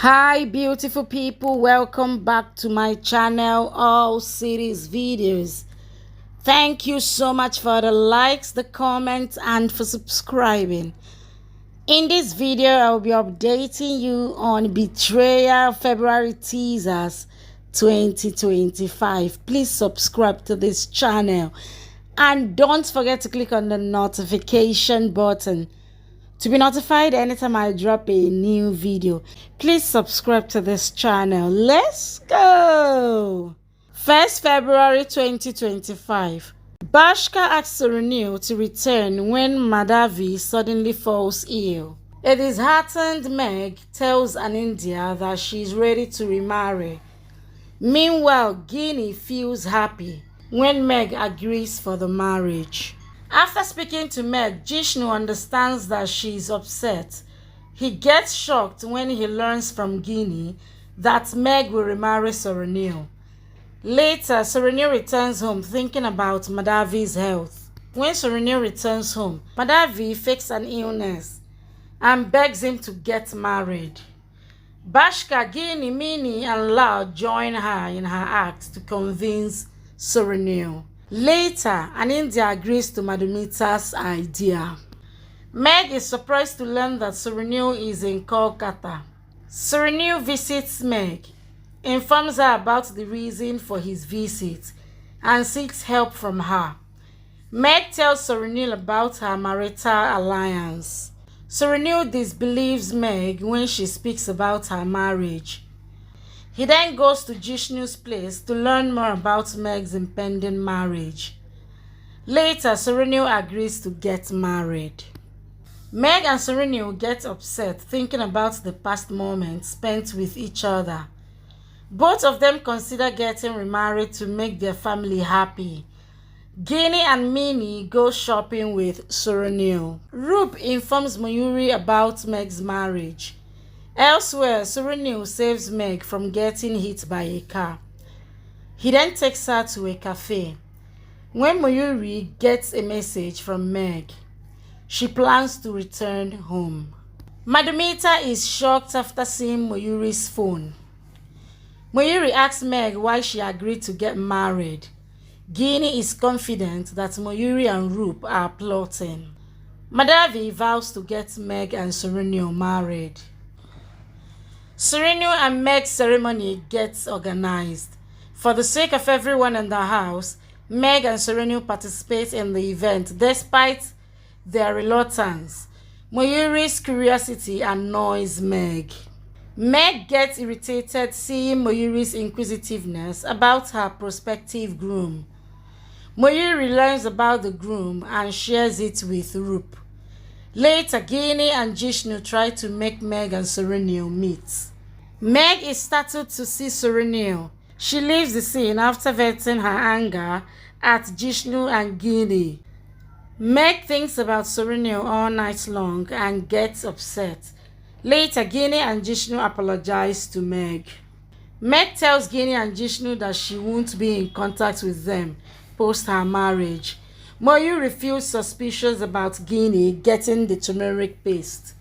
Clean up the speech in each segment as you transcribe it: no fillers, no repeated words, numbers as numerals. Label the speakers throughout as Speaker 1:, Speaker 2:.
Speaker 1: Hi beautiful people, welcome back to my channel, all series videos. Thank you so much for the likes, the comments, and for subscribing. In this video I'll be updating you on Betrayal February teasers 2025. Please subscribe to this channel and don't forget to click on the notification button to be notified anytime I drop a new video. Please subscribe to this channel. Let's go! 1st February 2025. Bashka asks Renil to return when Madhavi suddenly falls ill. A disheartened Meg tells Anindya that she is ready to remarry. Meanwhile, Guinea feels happy when Meg agrees for the marriage. After speaking to Meg, Jishnu understands that she is upset. He gets shocked when he learns from Guinea that Meg will remarry Soranil. Later, Soranil returns home thinking about Madhavi's health. When Soranil returns home, Madhavi fakes an illness and begs him to get married. Bashka, Guinea, Mini, and Lau join her in her act to convince Soranil. Later, Anindya agrees to Madhumita's idea. Meg is surprised to learn that Soranil is in Kolkata. Soranil visits Meg, informs her about the reason for his visit, and seeks help from her. Meg tells Soranil about her marital alliance. Soranil disbelieves Meg when she speaks about her marriage. He then goes to Jishnu's place to learn more about Meg's impending marriage. Later, Soranil agrees to get married. Meg and Soranil get upset thinking about the past moments spent with each other. Both of them consider getting remarried to make their family happy. Guinea and Mini go shopping with Soranil. Roop informs Mayuri about Meg's marriage. Elsewhere, Soranil saves Meg from getting hit by a car. He then takes her to a cafe. When Mayuri gets a message from Meg, she plans to return home. Madhumita is shocked after seeing Mayuri's phone. Mayuri asks Meg why she agreed to get married. Guinea is confident that Mayuri and Roop are plotting. Madhavi vows to get Meg and Soranil married. Soranil and Meg's ceremony gets organized. For the sake of everyone in the house, Meg and Soranil participate in the event despite their reluctance. Mayuri's curiosity annoys Meg. Meg gets irritated seeing Mayuri's inquisitiveness about her prospective groom. Mayuri learns about the groom and shares it with Roop. Later, Guinea and Jishnu try to make Meg and Soranil meet. Meg is startled to see Soranil. She leaves the scene after venting her anger at Jishnu and Guinea. Meg thinks about Soranil all night long and gets upset. Later, Guinea and Jishnu apologize to Meg. Meg tells Guinea and Jishnu that she won't be in contact with them post her marriage. Mayuri feels suspicious about Guinea getting the turmeric paste.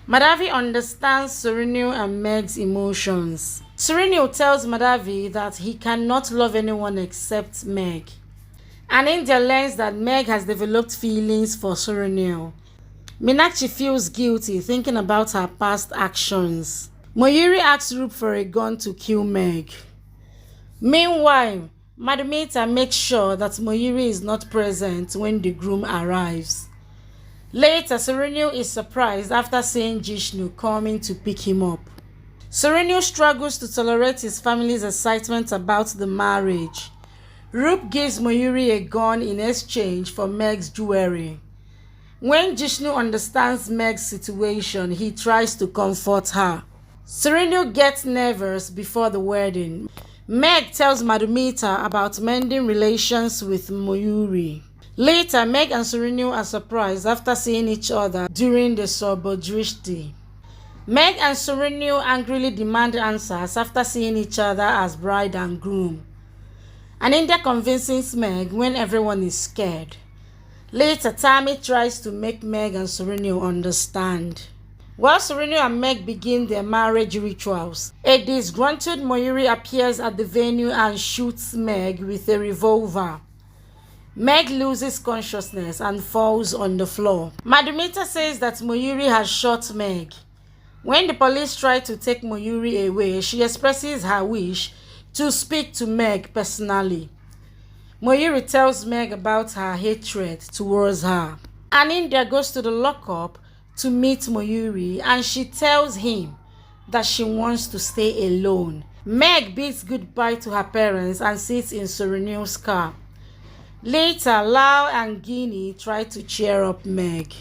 Speaker 1: Madhavi understands Soranil and Meg's emotions. Soranil tells Madhavi that he cannot love anyone except Meg. Anindya learns that Meg has developed feelings for Soranil. Meenakshi feels guilty thinking about her past actions. Mayuri asks Roop for a gun to kill Meg. Meanwhile, Madhumita makes sure that Mayuri is not present when the groom arrives. Later, Soranil is surprised after seeing Jishnu coming to pick him up. Soranil struggles to tolerate his family's excitement about the marriage. Roop gives Mayuri a gun in exchange for Meg's jewelry. When Jishnu understands Meg's situation, he tries to comfort her. Soranil gets nervous before the wedding. Meg tells Madhumita about mending relations with Mayuri. Later, Meg and Soranil are surprised after seeing each other during the Sorbodrishti. Meg and Soranil angrily demand answers after seeing each other as bride and groom. Anindya convinces Meg when everyone is scared. Later, Tammy tries to make Meg and Soranil understand. While Serena and Meg begin their marriage rituals, a disgruntled Mayuri appears at the venue and shoots Meg with a revolver. Meg loses consciousness and falls on the floor. Madhumita says that Mayuri has shot Meg. When the police try to take Mayuri away, she expresses her wish to speak to Meg personally. Mayuri tells Meg about her hatred towards her. Anindya goes to the lockup to meet Mayuri and she tells him that she wants to stay alone. Meg bids goodbye to her parents and sits in Surenu's car. Later, Lau and Guinea try to cheer up Meg.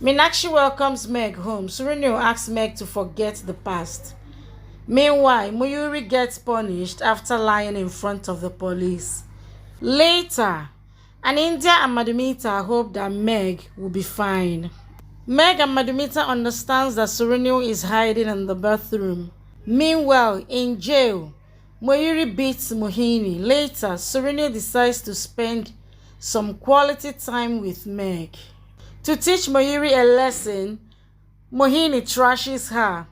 Speaker 1: Meenakshi welcomes Meg home. Surenu asks Meg to forget the past. Meanwhile, Mayuri gets punished after lying in front of the police. Later, Anindya and Madhumita hope that Meg will be fine. Meg and Madhumita understands that Surenu is hiding in the bathroom. Meanwhile, in jail, Mayuri beats Mohini. Later, Surenu decides to spend some quality time with Meg. To teach Mayuri a lesson, Mohini trashes her.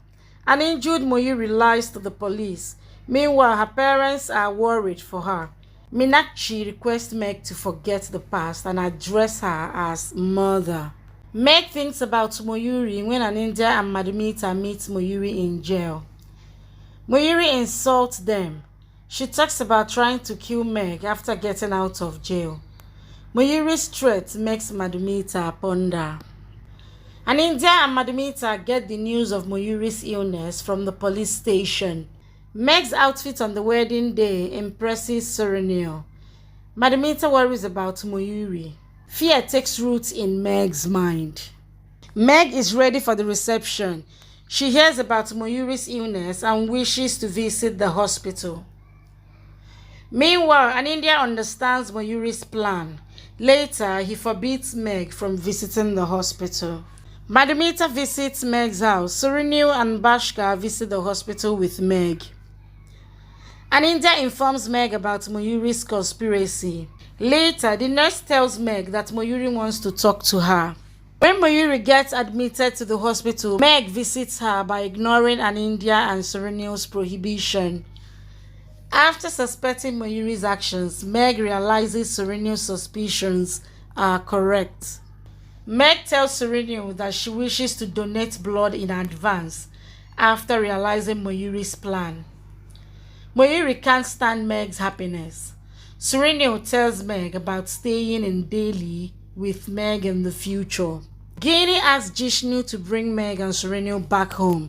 Speaker 1: An injured Mayuri lies to the police. Meanwhile, her parents are worried for her. Meenakshi requests Meg to forget the past and address her as mother. Meg thinks about Mayuri when Anindya and Madhumita meet Mayuri in jail. Mayuri insults them. She talks about trying to kill Meg after getting out of jail. Mayuri's threat makes Madhumita ponder. Anindya and Madhumita get the news of Mayuri's illness from the police station. Meg's outfit on the wedding day impresses Surenu. Madhumita worries about Mayuri. Fear takes root in Meg's mind. Meg is ready for the reception. She hears about Mayuri's illness and wishes to visit the hospital. Meanwhile, Anindya understands Mayuri's plan. Later, he forbids Meg from visiting the hospital. Madhumita visits Meg's house. Surenu and Bashka visit the hospital with Meg. Anindya informs Meg about Mayuri's conspiracy. Later, the nurse tells Meg that Mayuri wants to talk to her. When Mayuri gets admitted to the hospital, Meg visits her by ignoring Anindya and Surenu's prohibition. After suspecting Mayuri's actions, Meg realizes Surenu's suspicions are correct. Meg tells Surenu that she wishes to donate blood in advance after realizing Mayuri's plan. Mayuri can't stand Meg's happiness. Surenu tells Meg about staying in Delhi with Meg in the future. Guinea asks Jishnu to bring Meg and Surenu back home.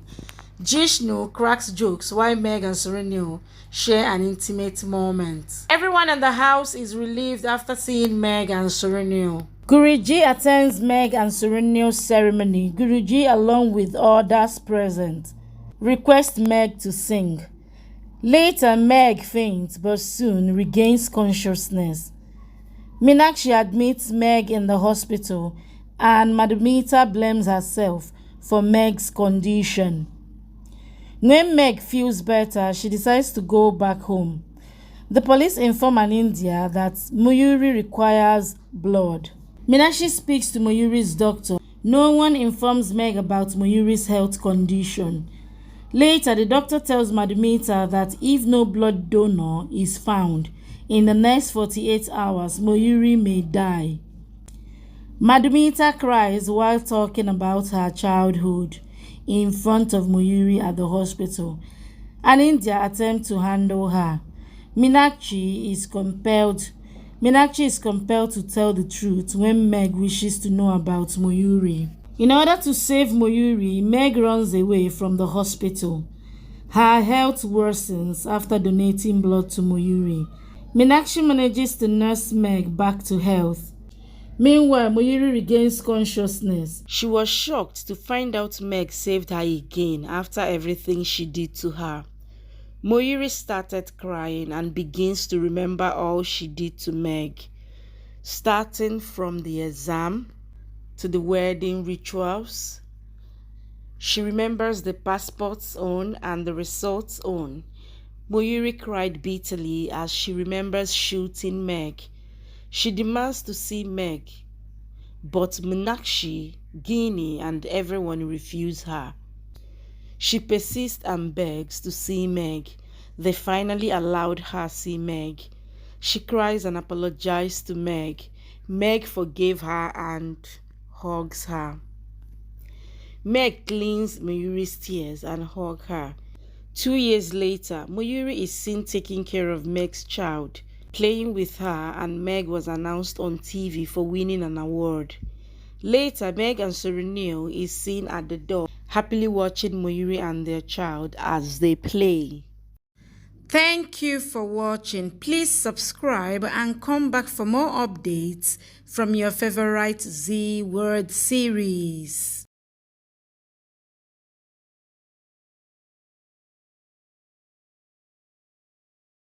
Speaker 1: Jishnu cracks jokes while Meg and Surenu share an intimate moment. Everyone in the house is relieved after seeing Meg and Surenu. Guruji attends Meg and Surenu's ceremony. Guruji, along with others present, requests Meg to sing. Later, Meg faints but soon regains consciousness. Meenakshi admits Meg in the hospital and Madhumita blames herself for Meg's condition. When Meg feels better, she decides to go back home. The police inform Anindya that Mayuri requires blood. Meenakshi speaks to Mayuri's doctor. No one informs Meg about Mayuri's health condition. Later, the doctor tells Madhumita that if no blood donor is found in the next 48 hours, Mayuri may die. Madhumita cries while talking about her childhood in front of Mayuri at the hospital. Anindya attempts to handle her. Meenakshi is compelled to tell the truth when Meg wishes to know about Mayuri. In order to save Mayuri, Meg runs away from the hospital. Her health worsens after donating blood to Mayuri. Meenakshi manages to nurse Meg back to health. Meanwhile, Mayuri regains consciousness. She was shocked to find out Meg saved her again after everything she did to her. Mayuri started crying and begins to remember all she did to Meg, starting from the exam to the wedding rituals. She remembers the passport's own and the results own. Mayuri cried bitterly as she remembers shooting Meg. She demands to see Meg, but Meenakshi, Guinea, and everyone refuse her. She persists and begs to see Meg. They finally allowed her see Meg. She cries and apologizes to Meg. Meg forgave her and hugs her. Meg cleans Mayuri's tears and hugs her. 2 years later, Mayuri is seen taking care of Meg's child, playing with her, and Meg was announced on TV for winning an award. Later, Meg and Surinil is seen at the door, happily watching Mayuri and their child as they play. Thank you for watching. Please subscribe and come back for more updates from your favorite Z Word series.